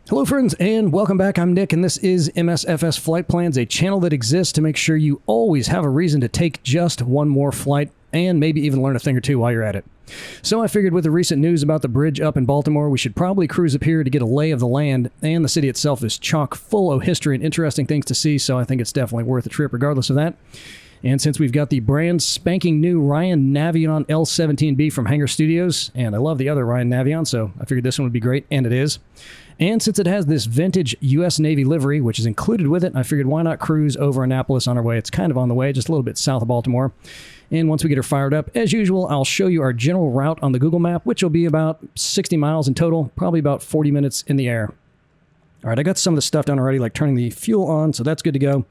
Hello friends and welcome back. I'm Nick and this is MSFS Flight Plans, a channel that exists to make sure you always have a reason to take just one more flight and maybe even learn a thing or two while you're at it. So I figured with the recent news about the bridge up in Baltimore, we should probably cruise up here to get a lay of the land, and the city itself is chock full of history and interesting things to see, so I think it's definitely worth a trip regardless of that. And since we've got the brand spanking new Ryan Navion L-17B from Hangar Studios, and I love the other Ryan Navion, so I figured this one would be great, and it is. And since it has this vintage U.S. Navy livery, which is included with it, I figured why not cruise over Annapolis on our way. It's kind of on the way, just a little bit south of Baltimore. And once we get her fired up, as usual, I'll show you our general route on the Google map, which will be about 60 miles in total, probably about 40 minutes in the air. All right, I got some of the stuff done already, like turning the fuel on, so that's good to go.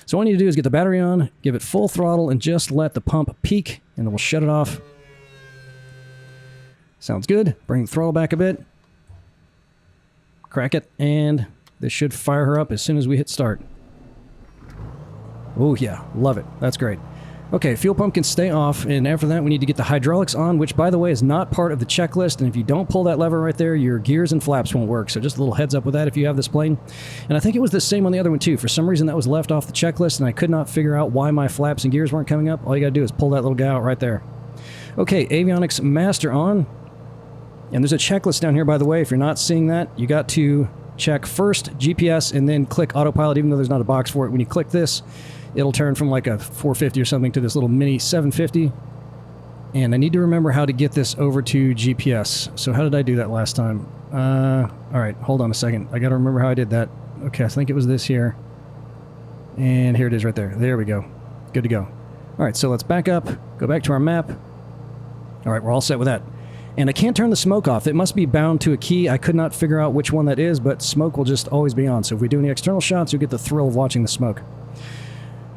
So all I need to do is get the battery on, give it full throttle, and just let the pump peak, and then we'll shut it off. Sounds good. Bring the throttle back a bit. Crack it, and this should fire her up as soon as we hit start. Oh yeah, love it. That's great. Okay, fuel pump can stay off, and after that we need to get the hydraulics on, which by the way is not part of the checklist, and if you don't pull that lever right there, your gears and flaps won't work, so just a little heads up with that if you have this plane. And I think it was the same on the other one too. For some reason that was left off the checklist, and I could not figure out why my flaps and gears weren't coming up. All you gotta do is pull that little guy out right there. Okay, avionics master on. And there's a checklist down here, by the way. If you're not seeing that, you got to check first GPS and then click autopilot, even though there's not a box for it. When you click this, it'll turn from like a 450 or something to this little mini 750. And I need to remember how to get this over to GPS. So how did I do that last time? All right, hold on a second. I got to remember how I did that. Okay, I think it was this here. And here it is right there. There we go. Good to go. All right, so let's back up, go back to our map. All right, we're all set with that. And I can't turn the smoke off. It must be bound to a key. I could not figure out which one that is, but smoke will just always be on. So if we do any external shots, you'll get the thrill of watching the smoke.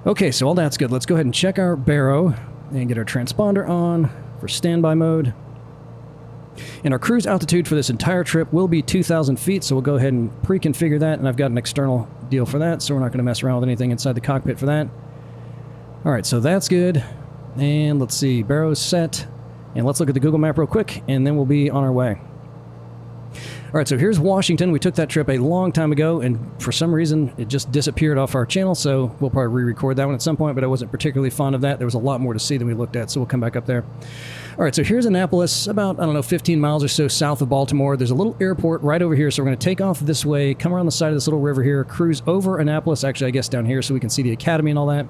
Okay, so all that's good. Let's go ahead and check our baro and get our transponder on for standby mode. And our cruise altitude for this entire trip will be 2,000 feet, so we'll go ahead and pre-configure that, and I've got an external deal for that, so we're not going to mess around with anything inside the cockpit for that. All right, so that's good. And let's see, baro's set. And let's look at the Google map real quick, and then we'll be on our way. All right, so here's Washington. We took that trip a long time ago, and for some reason, it just disappeared off our channel, so we'll probably re-record that one at some point, but I wasn't particularly fond of that. There was a lot more to see than we looked at, so we'll come back up there. All right, so here's Annapolis, about, I don't know, 15 miles or so south of Baltimore. There's a little airport right over here, so we're going to take off this way, come around the side of this little river here, cruise over Annapolis, actually, I guess down here, so we can see the academy and all that.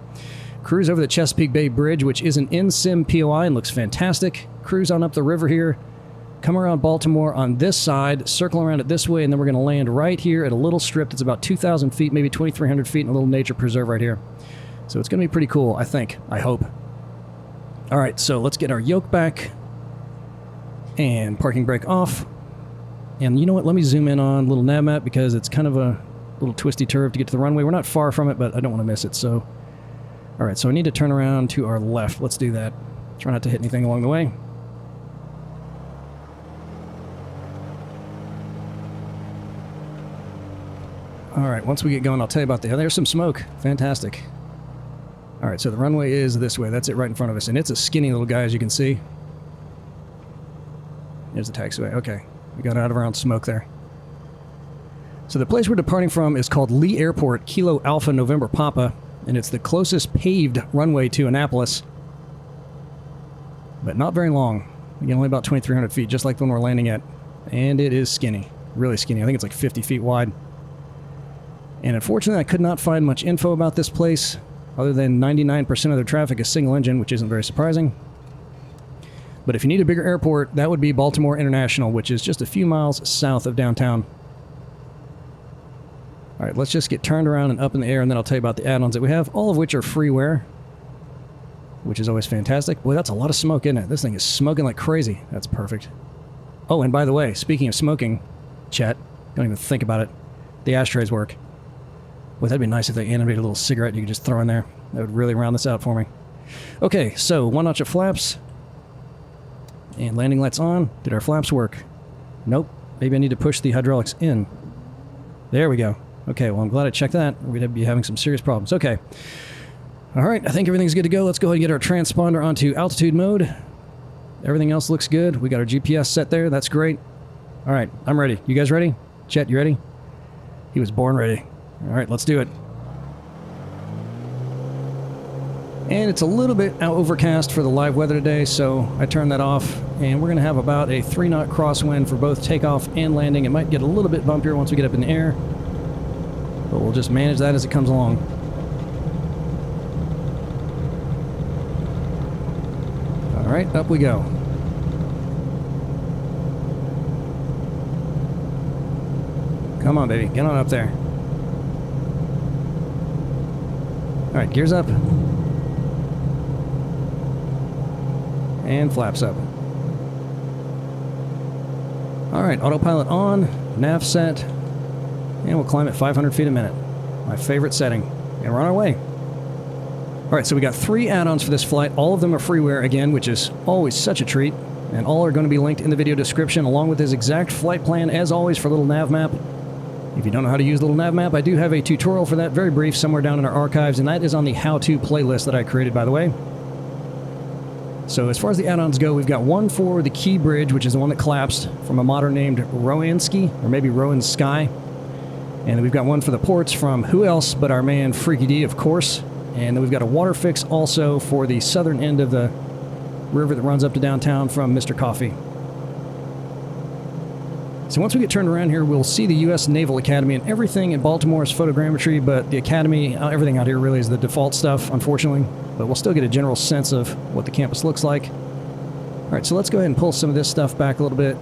Cruise over the Chesapeake Bay Bridge, which is an in-sim POI and looks fantastic. Cruise on up the river here. Come around Baltimore on this side, circle around it this way, and then we're going to land right here at a little strip that's about 2,000 feet, maybe 2,300 feet, in a little nature preserve right here. So it's going to be pretty cool, I think. I hope. All right, so let's get our yoke back. And parking brake off. And you know what? Let me zoom in on a little NavMap because it's kind of a little twisty turf to get to the runway. We're not far from it, but I don't want to miss it, so... All right, so I need to turn around to our left. Let's do that. Try not to hit anything along the way. All right, once we get going, I'll tell you about there's some smoke. Fantastic. All right, so the runway is this way. That's it right in front of us, and it's a skinny little guy, as you can see. There's the taxiway. Okay, we got out of our own smoke there. So the place we're departing from is called Lee Airport, Kilo Alpha November Papa. And it's the closest paved runway to Annapolis. But not very long. Again, only about 2,300 feet, just like the one we're landing at. And it is skinny. Really skinny. I think it's like 50 feet wide. And unfortunately, I could not find much info about this place, other than 99% of their traffic is single engine, which isn't very surprising. But if you need a bigger airport, that would be Baltimore International, which is just a few miles south of downtown. All right, let's just get turned around and up in the air, and then I'll tell you about the add-ons that we have, all of which are freeware, which is always fantastic. Boy, that's a lot of smoke, isn't it? This thing is smoking like crazy. That's perfect. Oh, and by the way, speaking of smoking, chat, don't even think about it. The ashtrays work. Boy, that'd be nice if they animated a little cigarette you could just throw in there. That would really round this out for me. Okay, so one notch of flaps. And landing lights on. Did our flaps work? Nope. Maybe I need to push the hydraulics in. There we go. Okay, well, I'm glad I checked that. We'd be having some serious problems. Okay. All right, I think everything's good to go. Let's go ahead and get our transponder onto altitude mode. Everything else looks good. We got our GPS set there. That's great. All right, I'm ready. You guys ready? Chet, you ready? He was born ready. All right, let's do it. And it's a little bit overcast for the live weather today, so I turned that off. And we're going to have about a 3-knot crosswind for both takeoff and landing. It might get a little bit bumpier once we get up in the air, but we'll just manage that as it comes along. All right, up we go. Come on, baby. Get on up there. All right, gears up. And flaps up. All right, autopilot on, nav set, and we'll climb at 500 feet a minute. My favorite setting. And we're on our way. All right, so we got 3 add-ons for this flight. All of them are freeware again, which is always such a treat. And all are going to be linked in the video description, along with this exact flight plan, as always, for little NavMap. If you don't know how to use little NavMap, I do have a tutorial for that, very brief, somewhere down in our archives, and that is on the how-to playlist that I created, by the way. So as far as the add-ons go, we've got one for the key bridge, which is the one that collapsed, from a modder named Rowansky, or maybe Rowan Sky. And then we've got one for the ports from who else but our man Freaky D, of course. And then we've got a water fix also for the southern end of the river that runs up to downtown from Mr. Coffee. So once we get turned around here, we'll see the U.S. Naval Academy, and everything in Baltimore is photogrammetry, but the Academy, everything out here really is the default stuff, unfortunately. But we'll still get a general sense of what the campus looks like. All right, so let's go ahead and pull some of this stuff back a little bit,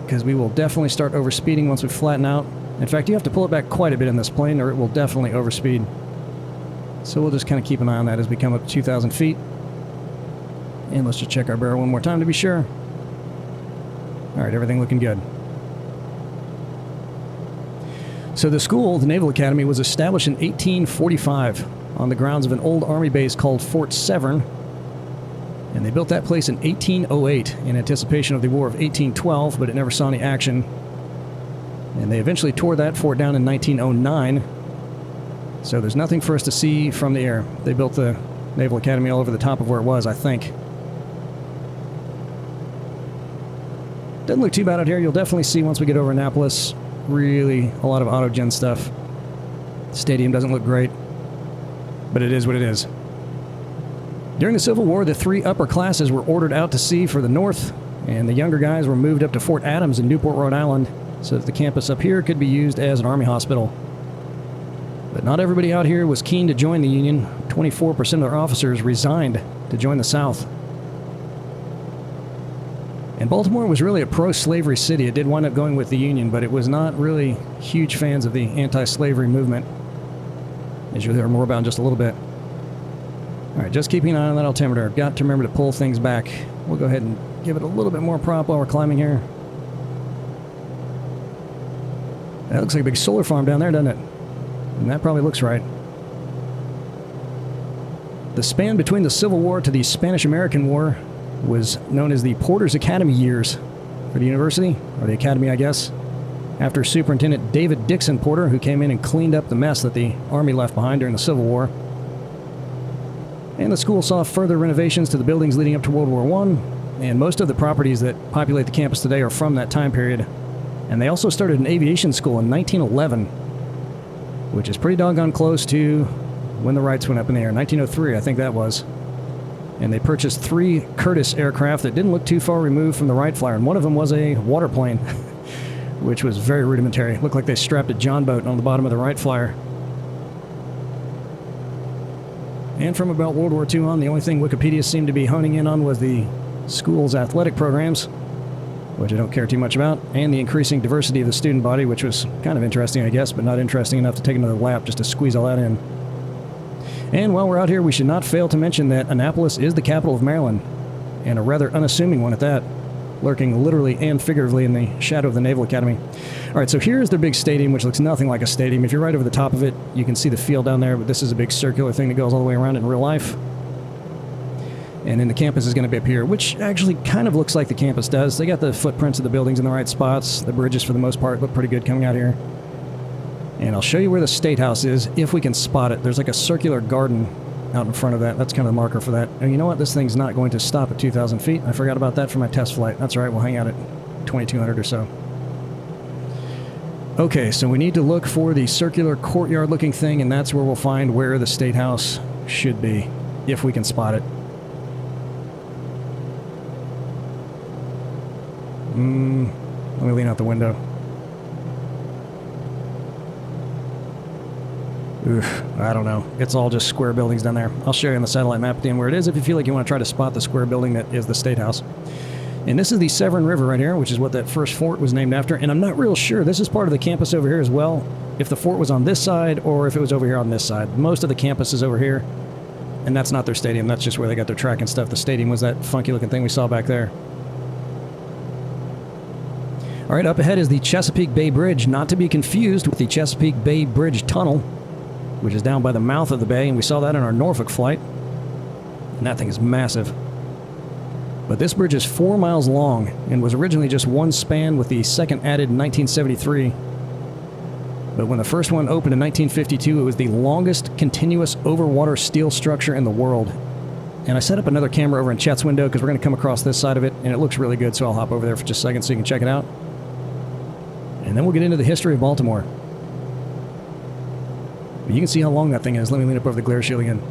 because we will definitely start overspeeding once we flatten out. In fact, you have to pull it back quite a bit in this plane, or it will definitely overspeed. So we'll just kind of keep an eye on that as we come up to 2,000 feet. And let's just check our barrel one more time to be sure. All right, everything looking good. So the school, the Naval Academy, was established in 1845 on the grounds of an old Army base called Fort Severn. And they built that place in 1808 in anticipation of the War of 1812, but it never saw any action. And they eventually tore that fort down in 1909. So there's nothing for us to see from the air. They built the Naval Academy all over the top of where it was, I think. Doesn't look too bad out here. You'll definitely see once we get over Annapolis, really a lot of autogen stuff. The stadium doesn't look great, but it is what it is. During the Civil War, the 3 upper classes were ordered out to sea for the North, and the younger guys were moved up to Fort Addons in Newport, Rhode Island, so that the campus up here could be used as an Army hospital. But not everybody out here was keen to join the Union. 24% of their officers resigned to join the South. And Baltimore was really a pro-slavery city. It did wind up going with the Union, but it was not really huge fans of the anti-slavery movement, as you'll hear more about in just a little bit. All right, just keeping an eye on that altimeter. I've got to remember to pull things back. We'll go ahead and give it a little bit more prop while we're climbing here. That looks like a big solar farm down there, doesn't it? And that probably looks right. The span between the Civil War to the Spanish-American War was known as the Porter's Academy years for the university, or the academy, I guess, after Superintendent David Dixon Porter, who came in and cleaned up the mess that the Army left behind during the Civil War. And the school saw further renovations to the buildings leading up to World War I, and most of the properties that populate the campus today are from that time period. And they also started an aviation school in 1911, which is pretty doggone close to when the Wrights went up in the air. 1903, I think that was. And they purchased 3 Curtiss aircraft that didn't look too far removed from the Wright Flyer, and one of them was a water plane, which was very rudimentary. It looked like they strapped a John boat on the bottom of the Wright Flyer. And from about World War II on, the only thing Wikipedia seemed to be honing in on was the school's athletic programs, which I don't care too much about, and the increasing diversity of the student body, which was kind of interesting, I guess, but not interesting enough to take another lap just to squeeze all that in. And while we're out here, we should not fail to mention that Annapolis is the capital of Maryland, and a rather unassuming one at that, lurking literally and figuratively in the shadow of the Naval Academy. All right, so here's their big stadium, which looks nothing like a stadium. If you're right over the top of it, you can see the field down there, but this is a big circular thing that goes all the way around in real life. And then the campus is going to be up here, which actually kind of looks like the campus does. They got the footprints of the buildings in the right spots. The bridges, for the most part, look pretty good coming out here. And I'll show you where the State House is, if we can spot it. There's like a circular garden out in front of that. That's kind of the marker for that. And you know what? This thing's not going to stop at 2,000 feet. I forgot about that for my test flight. That's all right. We'll hang out at 2,200 or so. Okay, so we need to look for the circular courtyard looking thing, and that's where we'll find where the State House should be, if we can spot it. Let me lean out the window. Oof, I don't know. It's all just square buildings down there. I'll show you on the satellite map at the end where it is if you feel like you want to try to spot the square building that is the State House. And this is the Severn River right here, which is what that first fort was named after. And I'm not real sure. This is part of the campus over here as well. If the fort was on this side or if it was over here on this side. Most of the campus is over here. And that's not their stadium. That's just where they got their track and stuff. The stadium was that funky looking thing we saw back there. All right, up ahead is the Chesapeake Bay Bridge, not to be confused with the Chesapeake Bay Bridge Tunnel, which is down by the mouth of the bay, and we saw that in our Norfolk flight. And that thing is massive. But this bridge is 4 miles long and was originally just one span, with the second added in 1973. But when the first one opened in 1952, it was the longest continuous overwater steel structure in the world. And I set up another camera over in Chet's window because we're going to come across this side of it, and it looks really good, so I'll hop over there for just a second so you can check it out. And then we'll get into the history of Baltimore. But you can see how long that thing is. Let me lean up over the glare shield again.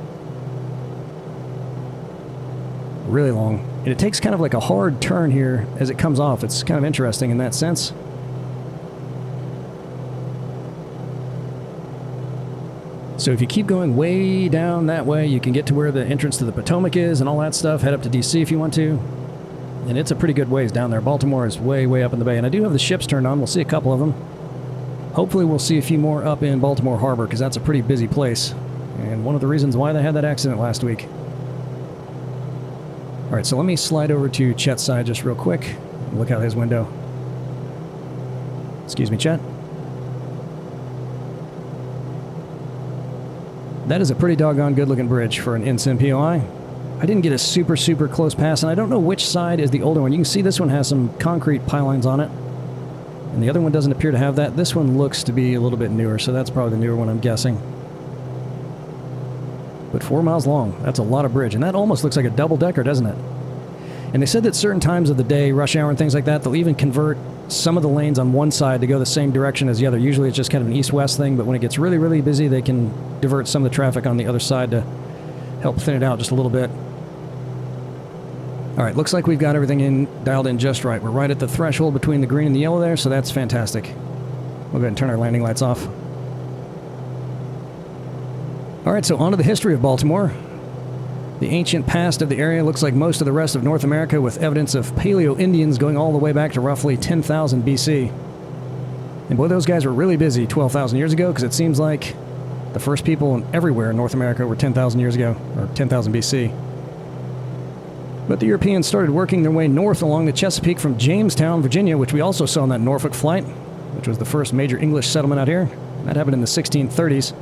Really long. And it takes kind of like a hard turn here as it comes off. It's kind of interesting in that sense. So if you keep going way down that way, you can get to where the entrance to the Potomac is and all that stuff. Head up to D.C. if you want to. And it's a pretty good ways down there. Baltimore is way, way up in the bay. And I do have the ships turned on. We'll see a couple of them. Hopefully we'll see a few more up in Baltimore Harbor, because that's a pretty busy place. And one of the reasons why they had that accident last week. All right, so let me slide over to Chet's side just real quick. Look out his window. Excuse me, Chet. That is a pretty doggone good-looking bridge for an ensign POI. I didn't get a super, super close pass, and I don't know which side is the older one. You can see this one has some concrete pylons on it, and the other one doesn't appear to have that. This one looks to be a little bit newer, so that's probably the newer one, I'm guessing. But 4 miles long, that's a lot of bridge, and that almost looks like a double-decker, doesn't it? And they said that certain times of the day, rush hour and things like that, they'll even convert some of the lanes on one side to go the same direction as the other. Usually it's just kind of an east-west thing, but when it gets really, really busy, they can divert some of the traffic on the other side to help thin it out just a little bit. All right, looks like we've got everything dialed in just right. We're right at the threshold between the green and the yellow there, so that's fantastic. We'll go ahead and turn our landing lights off. All right, so on to the history of Baltimore. The ancient past of the area looks like most of the rest of North America, with evidence of Paleo-Indians going all the way back to roughly 10,000 BC. And boy, those guys were really busy 12,000 years ago, because it seems like the first people everywhere in North America were 10,000 years ago, or 10,000 BC. But the Europeans started working their way north along the Chesapeake from Jamestown, Virginia, which we also saw in that Norfolk flight, which was the first major English settlement out here. That happened in the 1630s.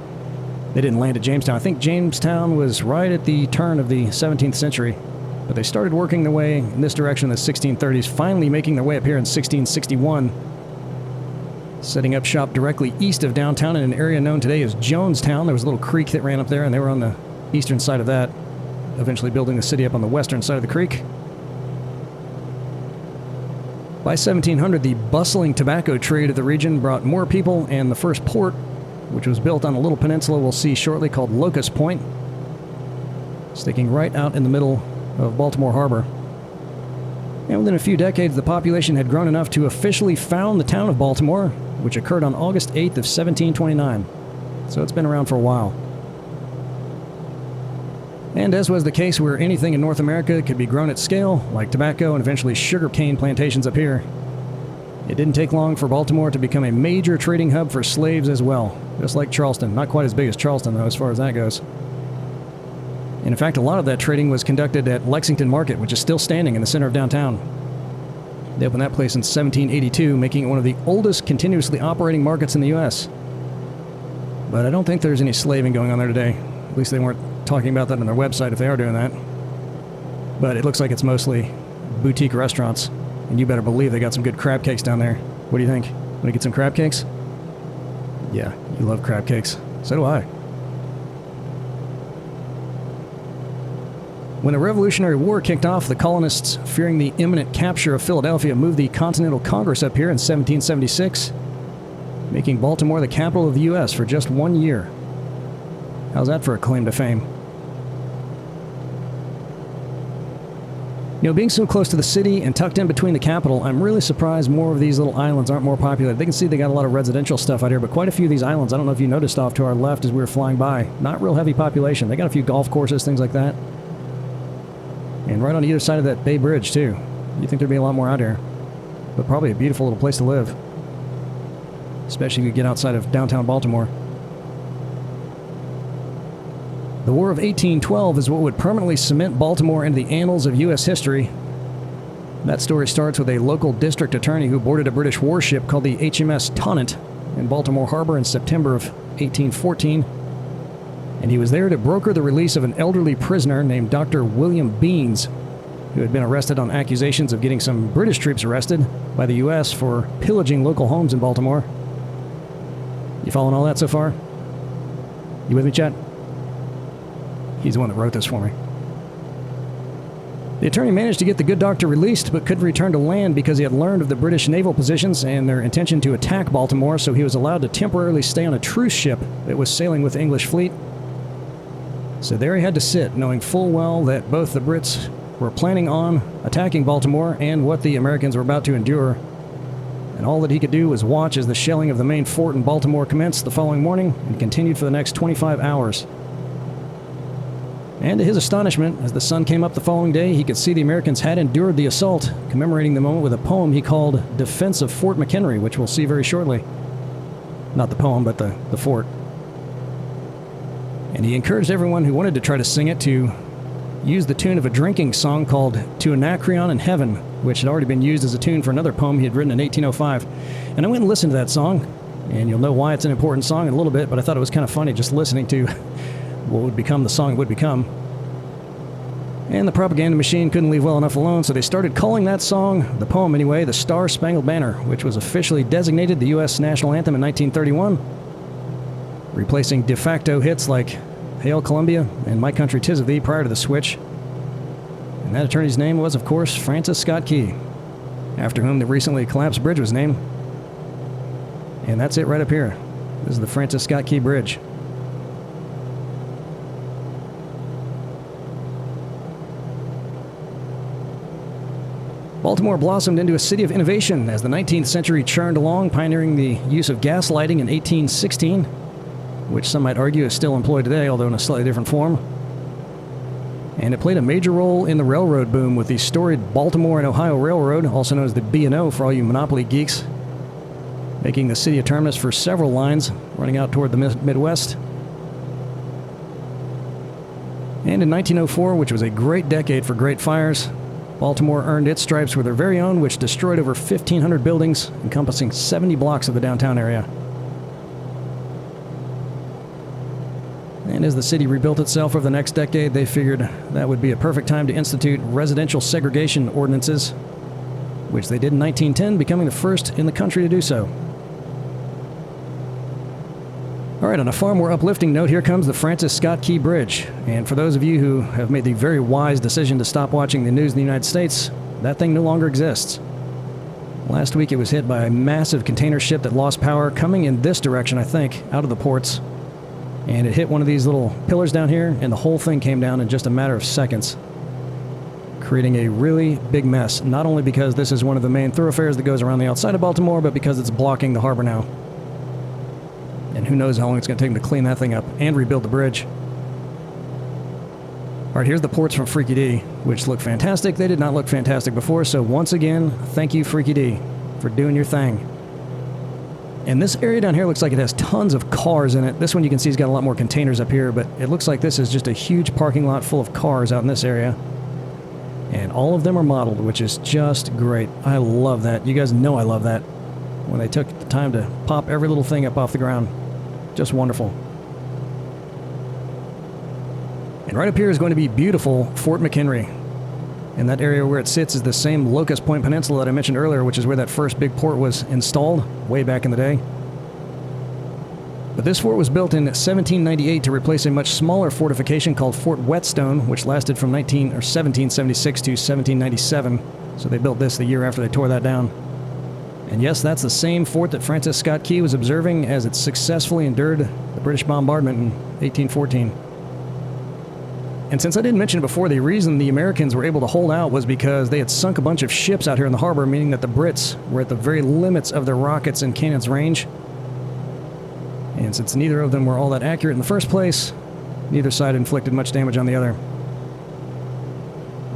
They didn't land at Jamestown. I think Jamestown was right at the turn of the 17th century. But they started working their way in this direction in the 1630s, finally making their way up here in 1661, setting up shop directly east of downtown in an area known today as Jonestown. There was a little creek that ran up there, and they were on the eastern side of that, eventually building the city up on the western side of the creek. By 1700, the bustling tobacco trade of the region brought more people, and the first port, which was built on a little peninsula we'll see shortly called Locust Point, sticking right out in the middle of Baltimore Harbor. And within a few decades, the population had grown enough to officially found the town of Baltimore, which occurred on August 8th of 1729. So it's been around for a while. And as was the case where anything in North America could be grown at scale, like tobacco and eventually sugarcane plantations up here, it didn't take long for Baltimore to become a major trading hub for slaves as well, just like Charleston. Not quite as big as Charleston, though, as far as that goes. And in fact, a lot of that trading was conducted at Lexington Market, which is still standing in the center of downtown. They opened that place in 1782, making it one of the oldest continuously operating markets in the U.S. But I don't think there's any slaving going on there today. At least they weren't talking about that on their website if they are doing that. But it looks like it's mostly boutique restaurants. And you better believe they got some good crab cakes down there. What do you think? Want to get some crab cakes? Yeah, you love crab cakes. So do I. When the Revolutionary War kicked off, the colonists, fearing the imminent capture of Philadelphia, moved the Continental Congress up here in 1776. making Baltimore the capital of the U.S. for just 1 year. How's that for a claim to fame? You know, being so close to the city and tucked in between the capital, I'm really surprised more of these little islands aren't more popular. They can see they got a lot of residential stuff out here, but quite a few of these islands, I don't know if you noticed off to our left as we were flying by, not real heavy population. They got a few golf courses, things like that. And right on either side of that Bay Bridge, too. You'd think there'd be a lot more out here. But probably a beautiful little place to live. Especially if you get outside of downtown Baltimore. The War of 1812 is what would permanently cement Baltimore into the annals of U.S. history. That story starts with a local district attorney who boarded a British warship called the HMS Tonnant in Baltimore Harbor in September of 1814. And he was there to broker the release of an elderly prisoner named Dr. William Beans, who had been arrested on accusations of getting some British troops arrested by the U.S. for pillaging local homes in Baltimore. You following all that so far? You with me, chat? He's the one that wrote this for me. The attorney managed to get the good doctor released, but couldn't return to land because he had learned of the British naval positions and their intention to attack Baltimore, so he was allowed to temporarily stay on a truce ship that was sailing with the English fleet. So there he had to sit, knowing full well that both the Brits were planning on attacking Baltimore and what the Americans were about to endure. And all that he could do was watch as the shelling of the main fort in Baltimore commenced the following morning and continued for the next 25 hours. And to his astonishment, as the sun came up the following day, he could see the Americans had endured the assault, commemorating the moment with a poem he called Defense of Fort McHenry, which we'll see very shortly. Not the poem, but the fort. And he encouraged everyone who wanted to try to sing it to use the tune of a drinking song called To Anacreon in Heaven, which had already been used as a tune for another poem he had written in 1805. And I went and listened to that song, and you'll know why it's an important song in a little bit, but I thought it was kind of funny just listening to what would become the song it would become. And the propaganda machine couldn't leave well enough alone, so they started calling that song, the poem anyway, the Star-Spangled Banner, which was officially designated the U.S. national anthem in 1931, replacing de facto hits like Hail Columbia and My Country 'Tis of Thee prior to the switch. And that attorney's name was, of course, Francis Scott Key, after whom the recently collapsed bridge was named. And that's it right up here. This is the Francis Scott Key Bridge. Baltimore blossomed into a city of innovation as the 19th century churned along, pioneering the use of gas lighting in 1816, which some might argue is still employed today, although in a slightly different form. And it played a major role in the railroad boom with the storied Baltimore and Ohio Railroad, also known as the B&O for all you Monopoly geeks, making the city a terminus for several lines running out toward the Midwest. And in 1904, which was a great decade for great fires, Baltimore earned its stripes with their very own, which destroyed over 1,500 buildings, encompassing 70 blocks of the downtown area. And as the city rebuilt itself over the next decade, they figured that would be a perfect time to institute residential segregation ordinances, which they did in 1910, becoming the first in the country to do so. All right, on a far more uplifting note, here comes the Francis Scott Key Bridge. And for those of you who have made the very wise decision to stop watching the news in the United States, that thing no longer exists. Last week it was hit by a massive container ship that lost power coming in this direction, I think, out of the ports. And it hit one of these little pillars down here, and the whole thing came down in just a matter of seconds, creating a really big mess, not only because this is one of the main thoroughfares that goes around the outside of Baltimore, but because it's blocking the harbor now. And who knows how long it's going to take them to clean that thing up and rebuild the bridge. All right, here's the ports from Freaky D, which look fantastic. They did not look fantastic before, so once again, thank you, Freaky D, for doing your thing. And this area down here looks like it has tons of cars in it. This one you can see has got a lot more containers up here, but it looks like this is just a huge parking lot full of cars out in this area. And all of them are modeled, which is just great. I love that. You guys know I love that. When they took the time to pop every little thing up off the ground. Just wonderful. And right up here is going to be beautiful Fort McHenry. And that area where it sits is the same Locust Point Peninsula that I mentioned earlier, which is where that first big port was installed way back in the day. But this fort was built in 1798 to replace a much smaller fortification called Fort Whetstone, which lasted from 1776 to 1797. So they built this the year after they tore that down. And yes, that's the same fort that Francis Scott Key was observing as it successfully endured the British bombardment in 1814. And since I didn't mention it before, the reason the Americans were able to hold out was because they had sunk a bunch of ships out here in the harbor, meaning that the Brits were at the very limits of their rockets and cannons range. And since neither of them were all that accurate in the first place, neither side inflicted much damage on the other.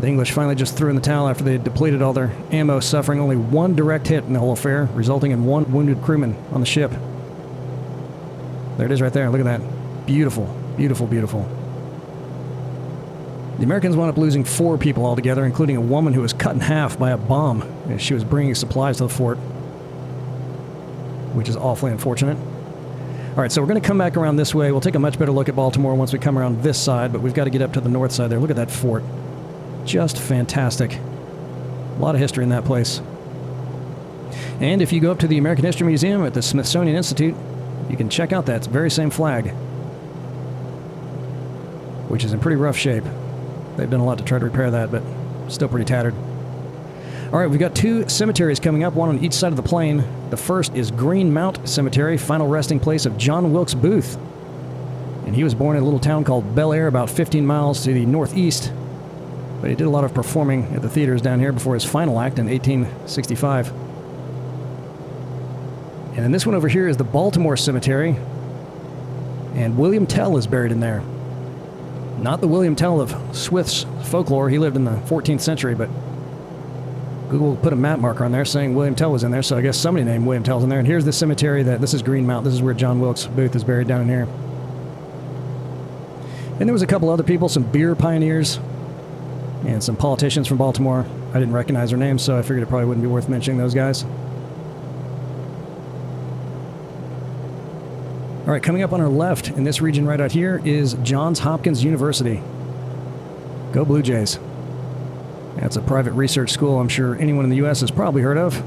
The English finally just threw in the towel after they had depleted all their ammo, suffering only one direct hit in the whole affair, resulting in one wounded crewman on the ship. There it is right there. Look at that. Beautiful, beautiful, beautiful. The Americans wound up losing 4 people altogether, including a woman who was cut in half by a bomb as she was bringing supplies to the fort, which is awfully unfortunate. All right, so we're going to come back around this way. We'll take a much better look at Baltimore once we come around this side, but we've got to get up to the north side there. Look at that fort. Just fantastic. A lot of history in that place. And if you go up to the American History Museum at the Smithsonian Institute, you can check out that very same flag, which is in pretty rough shape. They've done a lot to try to repair that, but still pretty tattered. All right, we've got 2 cemeteries coming up, one on each side of the plain. The first is Green Mount Cemetery, final resting place of John Wilkes Booth. And he was born in a little town called Bel Air, about 15 miles to the northeast. But he did a lot of performing at the theaters down here before his final act in 1865. And then this one over here is the Baltimore Cemetery. And William Tell is buried in there. Not the William Tell of Swift's folklore. He lived in the 14th century, but Google put a map marker on there saying William Tell was in there, so I guess somebody named William Tell's in there. And here's the cemetery this is Green Mount. This is where John Wilkes Booth is buried down in here. And there was a couple other people, some beer pioneers, and some politicians from Baltimore. I didn't recognize their names, so I figured it probably wouldn't be worth mentioning those guys. All right, coming up on our left in this region right out here is Johns Hopkins University. Go Blue Jays. That's a private research school I'm sure anyone in the U.S. has probably heard of.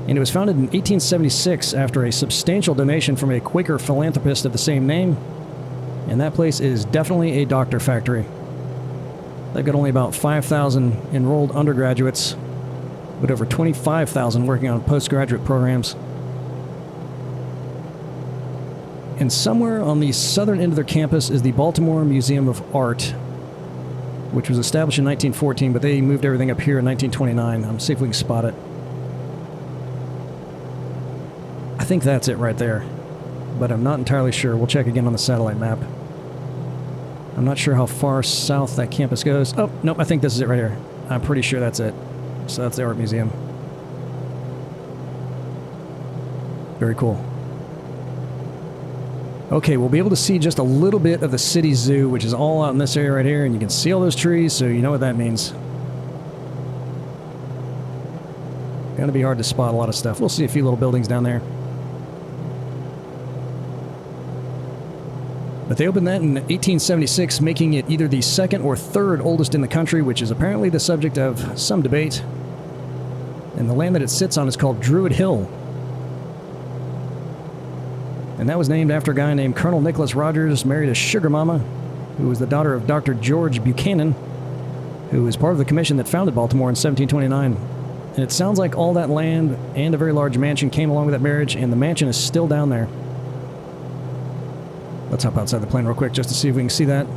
And it was founded in 1876 after a substantial donation from a Quaker philanthropist of the same name. And that place is definitely a doctor factory. They've got only about 5,000 enrolled undergraduates, but over 25,000 working on postgraduate programs. And somewhere on the southern end of their campus is the Baltimore Museum of Art, which was established in 1914, but they moved everything up here in 1929. See if we can spot it. I think that's it right there, but I'm not entirely sure. We'll check again on the satellite map. I'm not sure how far south that campus goes. Oh, nope, I think this is it right here. I'm pretty sure that's it. So that's the art museum. Very cool. Okay, we'll be able to see just a little bit of the city zoo, which is all out in this area right here, and you can see all those trees, so you know what that means. Gonna be hard to spot a lot of stuff. We'll see a few little buildings down there. But they opened that in 1876, making it either the second or third oldest in the country, which is apparently the subject of some debate. And the land that it sits on is called Druid Hill. And that was named after a guy named Colonel Nicholas Rogers, married a sugar mama, who was the daughter of Dr. George Buchanan, who was part of the commission that founded Baltimore in 1729. And it sounds like all that land and a very large mansion came along with that marriage, and the mansion is still down there. Let's hop outside the plane real quick just to see if we can see that.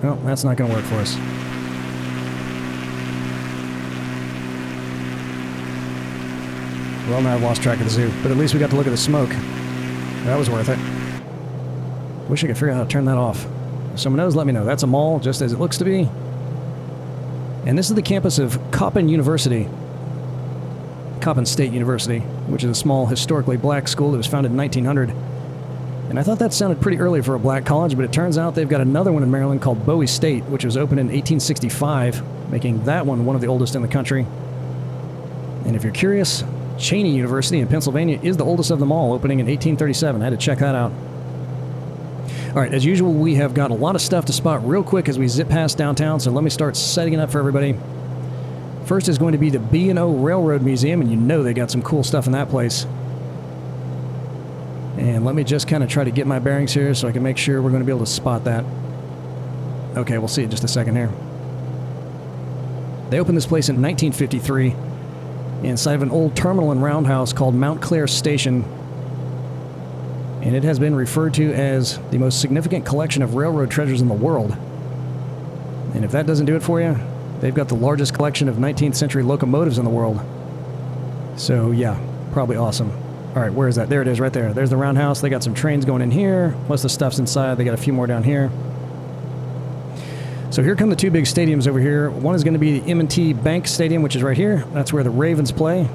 No, that's not going to work for us. Well, now I've lost track of the zoo, but at least we got to look at the smoke. That was worth it. Wish I could figure out how to turn that off. If someone knows, let me know. That's a mall, just as it looks to be. And this is the campus of Coppin University. Coppin State University, which is a small, historically black school that was founded in 1900. And I thought that sounded pretty early for a black college, but it turns out they've got another one in Maryland called Bowie State, which was opened in 1865, making that one of the oldest in the country. And if you're curious, Cheney University in Pennsylvania is the oldest of them all, opening in 1837. I had to check that out. All right, as usual, we have got a lot of stuff to spot real quick as we zip past downtown, so let me start setting it up for everybody. First is going to be the B&O Railroad Museum, and you know they got some cool stuff in that place. And let me just kind of try to get my bearings here so I can make sure we're going to be able to spot that. Okay, we'll see in just a second here. They opened this place in 1953. inside of an old terminal and roundhouse called Mount Clair Station. And it has been referred to as the most significant collection of railroad treasures in the world. And if that doesn't do it for you, they've got the largest collection of 19th century locomotives in the world. So yeah, probably awesome. All right, where is that? There it is right there. There's the roundhouse. They got some trains going in here. Most of the stuff's inside. They got a few more down here. So here come the two big stadiums over here. One is going to be the M&T Bank Stadium, which is right here. That's where the Ravens play.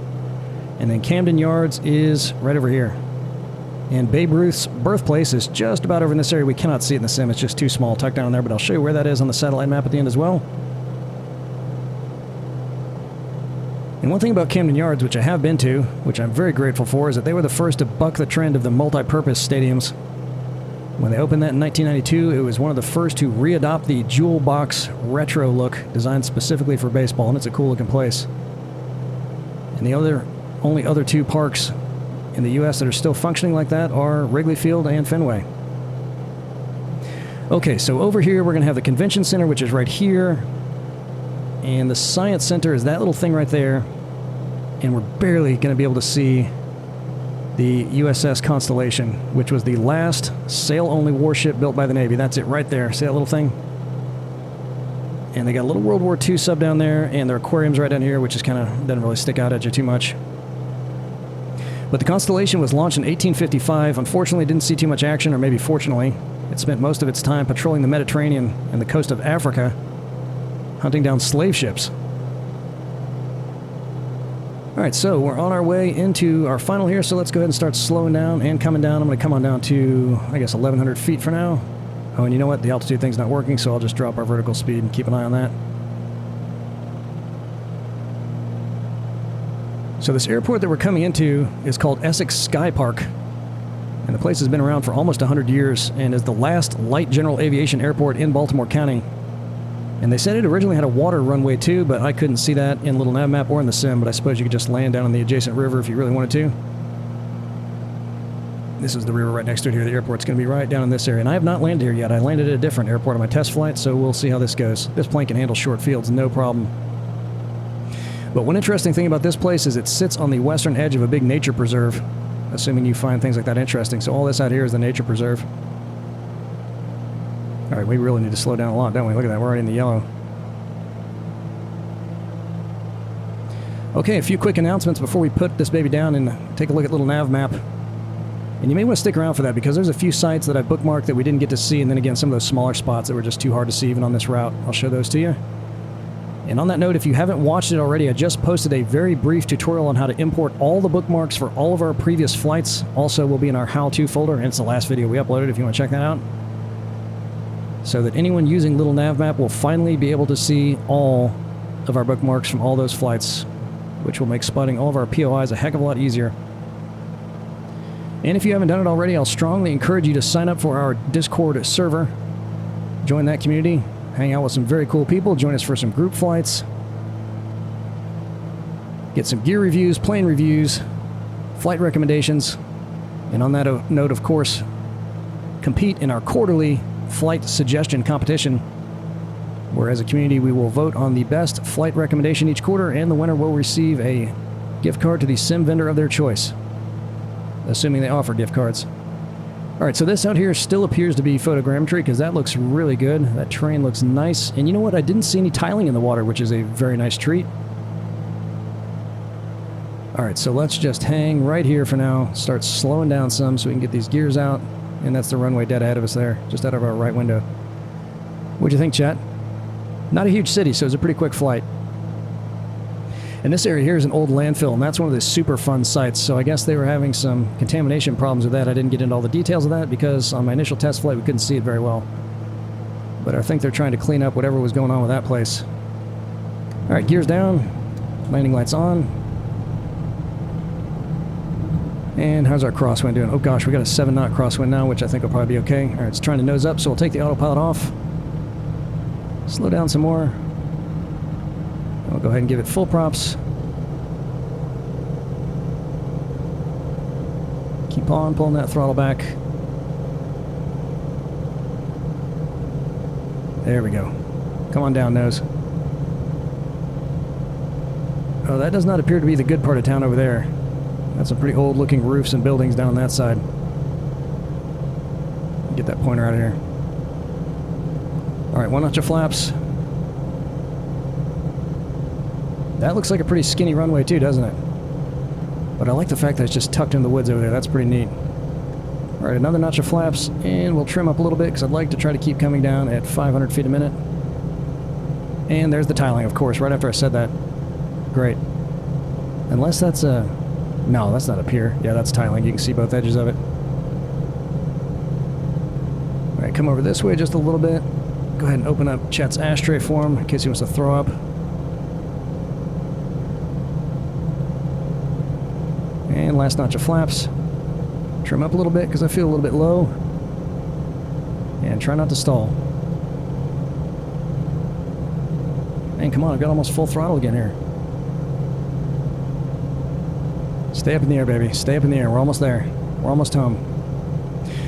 And then Camden Yards is right over here. And Babe Ruth's birthplace is just about over in this area. We cannot see it in the sim. It's just too small, tucked down there, but I'll show you where that is on the satellite map at the end as well. And one thing about Camden Yards, which I have been to, which I'm very grateful for, is that they were the first to buck the trend of the multi-purpose stadiums. When they opened that in 1992, it was one of the first to re-adopt the jewel box retro look designed specifically for baseball, and it's a cool-looking place. And the only other two parks in the U.S. that are still functioning like that are Wrigley Field and Fenway. Okay, so over here we're going to have the Convention Center, which is right here. And the Science Center is that little thing right there. And we're barely going to be able to see the USS Constellation, which was the last sail-only warship built by the Navy. That's it right there. See that little thing? And they got a little World War II sub down there, and their aquarium's right down here, which is kind of doesn't really stick out at you too much. But the Constellation was launched in 1855. Unfortunately, didn't see too much action, or maybe fortunately. It spent most of its time patrolling the Mediterranean and the coast of Africa, hunting down slave ships. Alright, so we're on our way into our final here, so let's go ahead and start slowing down and coming down. I'm going to come on down to, I guess, 1,100 feet for now. Oh, and you know what? The altitude thing's not working, so I'll just drop our vertical speed and keep an eye on that. So this airport that we're coming into is called Essex Sky Park. And the place has been around for almost 100 years and is the last light general aviation airport in Baltimore County. And they said it originally had a water runway too, but I couldn't see that in little NavMap or in the sim, but I suppose you could just land down on the adjacent river if you really wanted to. This is the river right next to it here. The airport's going to be right down in this area. And I have not landed here yet. I landed at a different airport on my test flight, so we'll see how this goes. This plane can handle short fields, no problem. But one interesting thing about this place is it sits on the western edge of a big nature preserve, assuming you find things like that interesting. So all this out here is the nature preserve. All right, we really need to slow down a lot, don't we? Look at that, we're already in the yellow. Okay, a few quick announcements before we put this baby down and take a look at little NavMap. And you may want to stick around for that because there's a few sites that I bookmarked that we didn't get to see, and then again some of those smaller spots that were just too hard to see even on this route. I'll show those to you. And on that note, if you haven't watched it already, I just posted a very brief tutorial on how to import all the bookmarks for all of our previous flights. Also will be in our how-to folder, and it's the last video we uploaded if you want to check that out. So that anyone using Little NavMap will finally be able to see all of our bookmarks from all those flights, which will make spotting all of our POIs a heck of a lot easier. And if you haven't done it already, I'll strongly encourage you to sign up for our Discord server. Join that community, hang out with some very cool people, join us for some group flights, get some gear reviews, plane reviews, flight recommendations, and on that note, of course, compete in our quarterly flight suggestion competition, where as a community we will vote on the best flight recommendation each quarter, and the winner will receive a gift card to the sim vendor of their choice, assuming they offer gift cards. Alright, so this out here still appears to be photogrammetry because that looks really good. That terrain looks nice, and you know what? I didn't see any tiling in the water, which is a very nice treat. Alright, so let's just hang right here for now, start slowing down some so we can get these gears out. And that's the runway dead ahead of us there, just out of our right window. What'd you think, chat? Not a huge city, so it's a pretty quick flight. And this area here is an old landfill, and that's one of the super fun sites, so I guess they were having some contamination problems with that. I didn't get into all the details of that because on my initial test flight we couldn't see it very well. But I think they're trying to clean up whatever was going on with that place. Alright, gears down, landing lights on. And how's our crosswind doing? Oh gosh, we got a 7-knot crosswind now, which I think will probably be okay. Alright, it's trying to nose up, so we'll take the autopilot off. Slow down some more. I'll go ahead and give it full props. Keep on pulling that throttle back. There we go. Come on down, nose. Oh, that does not appear to be the good part of town over there. That's some pretty old looking roofs and buildings down on that side. Get that pointer out of here. Alright, one notch of flaps. That looks like a pretty skinny runway too, doesn't it? But I like the fact that it's just tucked in the woods over there. That's pretty neat. Alright, another notch of flaps, and we'll trim up a little bit because I'd like to try to keep coming down at 500 feet a minute. And there's the tiling, of course, right after I said that. Great. Unless that's a... No, that's not a pier. Yeah, that's tiling. You can see both edges of it. Alright, come over this way just a little bit. Go ahead and open up Chet's ashtray for him in case he wants to throw up. And last notch of flaps. Trim up a little bit because I feel a little bit low. And try not to stall. Man, come on, I've got almost full throttle again here. Stay up in the air, baby. Stay up in the air. We're almost there. We're almost home.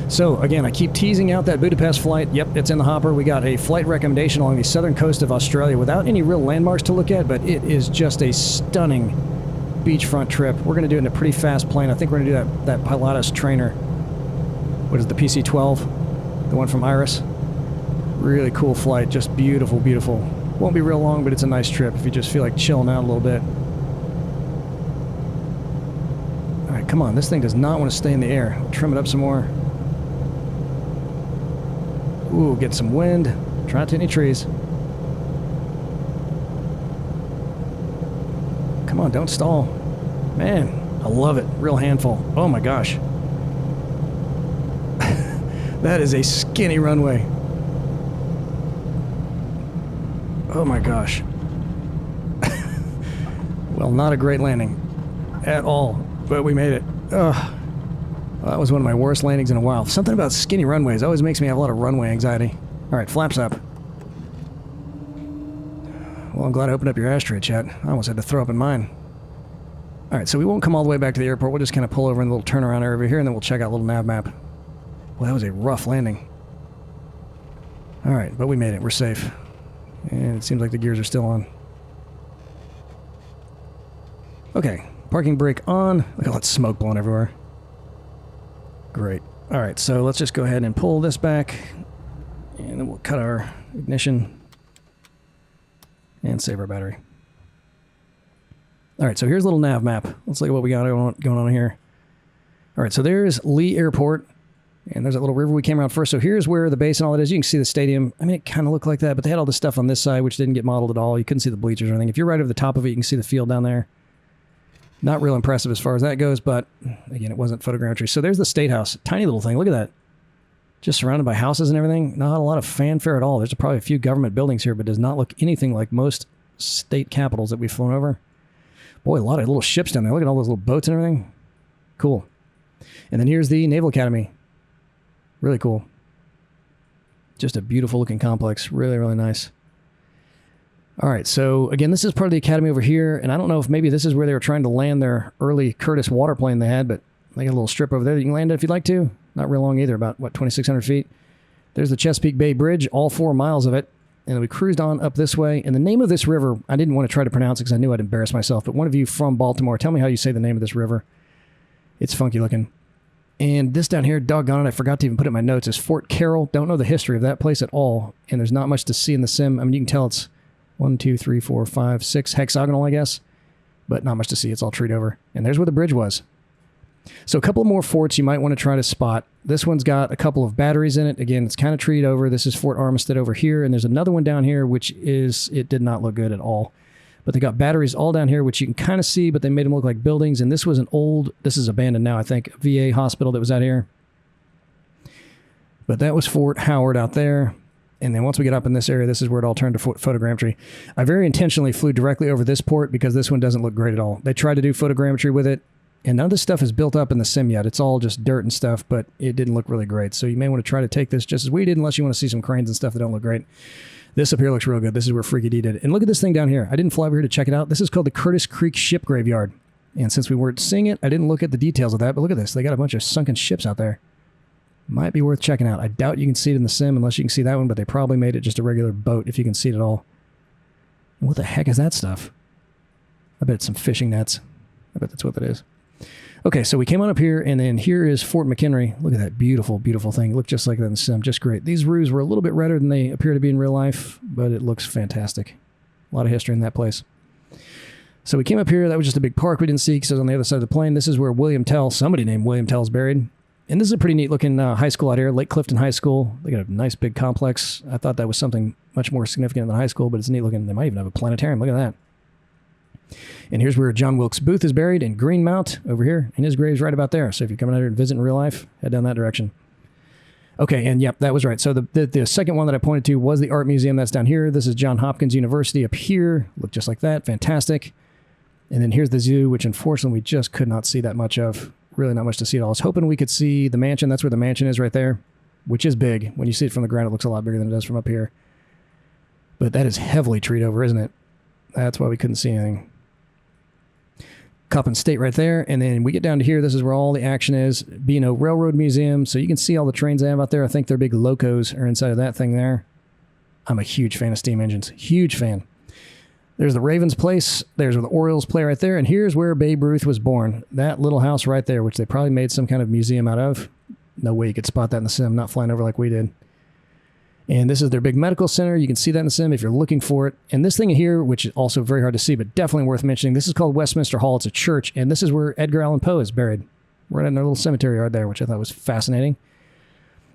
So, again, I keep teasing out that Budapest flight. Yep, it's in the hopper. We got a flight recommendation along the southern coast of Australia without any real landmarks to look at, but it is just a stunning beachfront trip. We're going to do it in a pretty fast plane. I think we're going to do that Pilatus trainer. What is the PC-12? The one from Iris. Really cool flight. Just beautiful, beautiful. Won't be real long, but it's a nice trip if you just feel like chilling out a little bit. Alright, come on. This thing does not want to stay in the air. I'll trim it up some more. Ooh, get some wind. Try not to hit any trees. Come on, don't stall. Man, I love it. Real handful. Oh my gosh. That is a skinny runway. Oh my gosh. Well, not a great landing. At all. But we made it. Ugh. Well, that was one of my worst landings in a while. Something about skinny runways always makes me have a lot of runway anxiety. Alright, flaps up. Well, I'm glad I opened up your ashtray, Chet. I almost had to throw up in mine. Alright, so we won't come all the way back to the airport. We'll just kind of pull over in a little turnaround area over here, and then we'll check out a little NavMap. Well, that was a rough landing. Alright, but we made it. We're safe. And it seems like the gears are still on. Okay, parking brake on. Look at all that smoke blowing everywhere. Great. Alright, so let's just go ahead and pull this back. And then we'll cut our ignition. And save our battery. Alright, so here's a little nav map. Let's look at what we got going on here. Alright, so there's Lee Airport. And there's that little river we came around first. So here's where the base and all that is. You can see the stadium. I mean, it kind of looked like that, but they had all this stuff on this side, which didn't get modeled at all. You couldn't see the bleachers or anything. If you're right over the top of it, you can see the field down there. Not real impressive as far as that goes, but again, it wasn't photogrammetry. So there's the State House. Tiny little thing. Look at that. Just surrounded by houses and everything. Not a lot of fanfare at all. There's probably a few government buildings here, but does not look anything like most state capitals that we've flown over. Boy, a lot of little ships down there. Look at all those little boats and everything. Cool. And then here's the Naval Academy. Really cool. Just a beautiful looking complex. Really, really nice. All right, so again, this is part of the academy over here, and I don't know if maybe this is where they were trying to land their early Curtiss waterplane they had, but they got a little strip over there that you can land it if you'd like to. Not real long either, about, what, 2,600 feet? There's the Chesapeake Bay Bridge, all 4 miles of it, and then we cruised on up this way. And the name of this river, I didn't want to try to pronounce it because I knew I'd embarrass myself, but one of you from Baltimore, tell me how you say the name of this river. It's funky looking. And this down here, doggone it, I forgot to even put it in my notes, is Fort Carroll. Don't know the history of that place at all, and there's not much to see in the sim. I mean, you can tell it's 1, 2, 3, 4, 5, 6 hexagonal, I guess, but not much to see. It's all treed over. And there's where the bridge was. So a couple more forts you might want to try to spot. This one's got a couple of batteries in it. Again, it's kind of treed over. This is Fort Armistead over here, and there's another one down here, which is, it did not look good at all. But they got batteries all down here, which you can kind of see, but they made them look like buildings. And this was an old, this is abandoned now, I think, VA hospital that was out here. But that was Fort Howard out there. And then once we get up in this area, this is where it all turned to photogrammetry. I very intentionally flew directly over this port because this one doesn't look great at all. They tried to do photogrammetry with it, and none of this stuff is built up in the sim yet. It's all just dirt and stuff, but it didn't look really great. So you may want to try to take this just as we did, unless you want to see some cranes and stuff that don't look great. This up here looks real good. This is where Freaky D did it. And look at this thing down here. I didn't fly over here to check it out. This is called the Curtis Creek Ship Graveyard. And since we weren't seeing it, I didn't look at the details of that, but look at this. They got a bunch of sunken ships out there. Might be worth checking out. I doubt you can see it in the sim unless you can see that one, but they probably made it just a regular boat if you can see it at all. And what the heck is that stuff? I bet it's some fishing nets. I bet that's what that is. Okay, so we came on up here, and then here is Fort McHenry. Look at that beautiful, beautiful thing. It looked just like that in the sim. Just great. These roofs were a little bit redder than they appear to be in real life, but it looks fantastic. A lot of history in that place. So we came up here. That was just a big park we didn't see because it was on the other side of the plain. This is where William Tell, somebody named William Tell, is buried. And this is a pretty neat looking high school out here, Lake Clifton High School. They got a nice big complex. I thought that was something much more significant than high school, but it's neat looking. They might even have a planetarium. Look at that. And here's where John Wilkes Booth is buried in Greenmount over here, and his grave's right about there. So if you're coming out here to visit in real life, head down that direction. Okay, and yep, that was right. So the second one that I pointed to was the art museum. That's down here. This is Johns Hopkins University up here. Looked just like that. Fantastic. And then here's the zoo, which unfortunately we just could not see that much of. Really not much to see at all. I was hoping we could see the mansion. That's where the mansion is right there, which is big. When you see it from the ground, it looks a lot bigger than it does from up here. But that is heavily treed over, isn't it? That's why we couldn't see anything. Coppin State right there. And then we get down to here. This is where all the action is. B&O Railroad Museum. So you can see all the trains they have out there. I think their big locos are inside of that thing there. I'm a huge fan of steam engines. Huge fan. There's the Ravens place. There's where the Orioles play right there. And here's where Babe Ruth was born. That little house right there, which they probably made some kind of museum out of. No way you could spot that in the sim, not flying over like we did. And this is their big medical center. You can see that in the sim if you're looking for it. And this thing here, which is also very hard to see, but definitely worth mentioning, this is called Westminster Hall. It's a church, and this is where Edgar Allan Poe is buried. Right in their little cemetery yard there, which I thought was fascinating.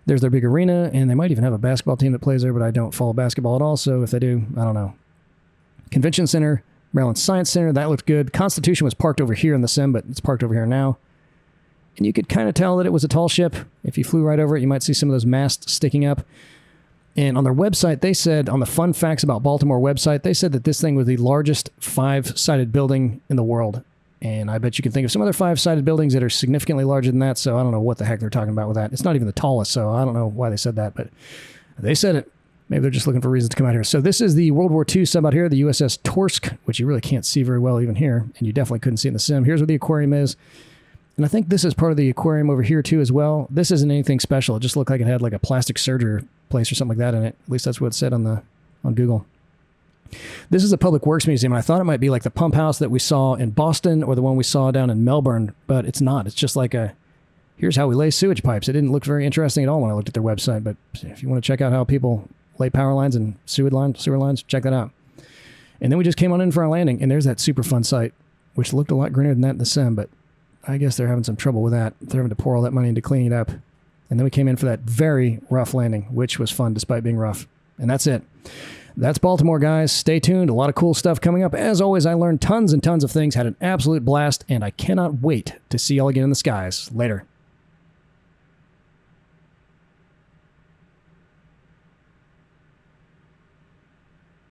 There's their big arena, and they might even have a basketball team that plays there, but I don't follow basketball at all, so if they do, I don't know. Convention Center, Maryland Science Center, that looked good. Constitution was parked over here in the sim, but it's parked over here now. And you could kind of tell that it was a tall ship. If you flew right over it, you might see some of those masts sticking up. And on their website, they said, on the Fun Facts About Baltimore website, they said that this thing was the largest 5-sided building in the world. And I bet you can think of some other 5-sided buildings that are significantly larger than that, so I don't know what the heck they're talking about with that. It's not even the tallest, so I don't know why they said that, but they said it. Maybe they're just looking for reasons to come out here. So this is the World War II sub out here, the USS Torsk, which you really can't see very well even here, and you definitely couldn't see in the sim. Here's where the aquarium is. And I think this is part of the aquarium over here too as well. This isn't anything special. It just looked like it had like a plastic surgery place or something like that in it. At least that's what it said on Google. This is a public works museum. And I thought it might be like the pump house that we saw in Boston or the one we saw down in Melbourne, but it's not. It's just like here's how we lay sewage pipes. It didn't look very interesting at all when I looked at their website, but if you want to check out how people lay power lines and sewer lines, check that out. And then we just came on in for our landing, and there's that super fun site, which looked a lot greener than that in the sim, but I guess they're having some trouble with that. They're having to pour all that money into cleaning it up. And then we came in for that very rough landing, which was fun despite being rough. And that's it. That's Baltimore, guys. Stay tuned. A lot of cool stuff coming up. As always, I learned tons and tons of things, had an absolute blast, and I cannot wait to see y'all again in the skies. Later.